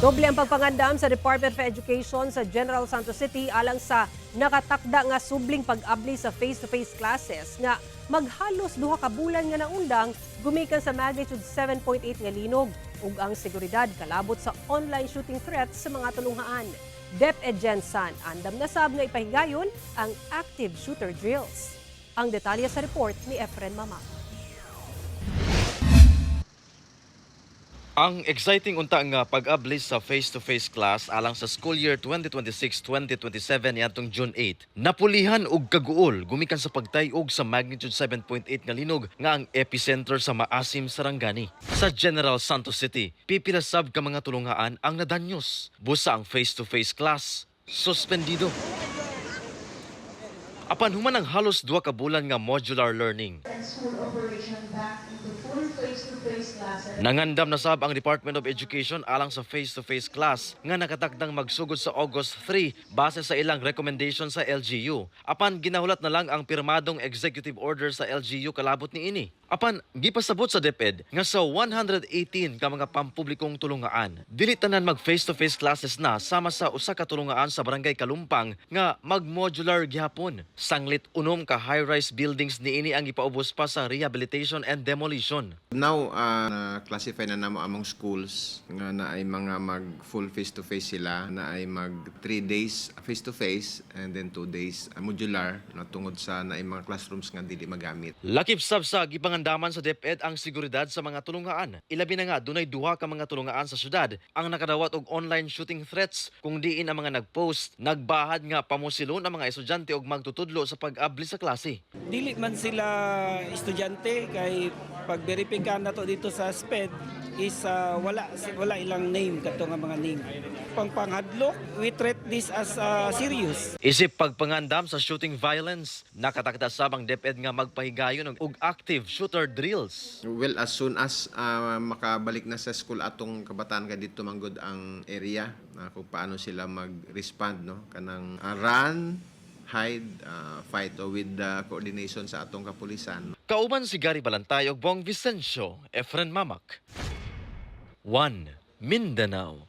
Doble ang pagpangandam sa Department of Education sa General Santos City alang sa nakatakda nga subling pag-abli sa face-to-face classes nga maghalos duha ka bulan nga naundang gumikan sa magnitude 7.8 nga linog ug ang seguridad kalabot sa online shooting threats sa mga tulunghaan. DepEd Jensan andam na sab nga ipahigayon ang active shooter drills. Ang detalye sa report ni Efren Mama. Ang exciting unta nga pag-abli sa face-to-face class alang sa school year 2026-2027 niadtong June 8. Napulihan og kaguol gumikan sa pagtayog sa magnitude 7.8 nga linog nga ang epicenter sa Maasim, Sarangani. Sa General Santos City, pipila sab ka mga tulungaan ang nadanyos. Busa ang face-to-face class, suspendido. Apan human ang halos 2 ka bulan nga modular learning. School operation back into full face-to-face classes. Nangandam na sab ang Department of Education alang sa face-to-face class nga nakatakdang magsugod sa August 3 base sa ilang recommendation sa LGU. Apan ginahulat na lang ang pirmadong executive order sa LGU kalabot niini. Apan gipasabot sa DepEd nga sa 118 ka mga pampublikong tulungaan, dili tanan mag face-to-face classes na sama sa usa ka tulungaan sa Barangay Kalumpang nga mag-modular gihapon. Sanglit unom ka high-rise buildings niini ang ipaubos pa sa rehabilitation and demolition. Now, na-classify na namo among schools nga na ay mga mag full face-to-face sila, na ay mag 3 days face-to-face and then 2 days modular na tungod sa na ay mga classrooms nga dili magamit. Lakip sab sa gipangandaman sa DepEd ang seguridad sa mga tulungaan. Ilabi na nga dunay duha ka mga tulungaan sa syudad ang nakadawat og online shooting threats kung diin ang mga nagpost, nagbahad nga pamusilon ang mga estudyante og magtutudlo sa pag-abli sa klase. Dili man sila estudyante kay pag-verify na to dito sa SPED is wala ilang name kato nga mga name. Panghadlok, we treat this as serious. Isip pagpangandam sa shooting violence, nakatakda sab ang DepEd nga magpahigayon og active shooter drills. Well, as soon as makabalik na sa school atong kabataan ka dito manggod ang area, kung paano sila mag-respond, no? Kanang run, hide, fight with the coordination sa atong kapulisan. Kauban si Gary Balantay ug Bong Vicencio, Efren Mamak. 1 Mindanao.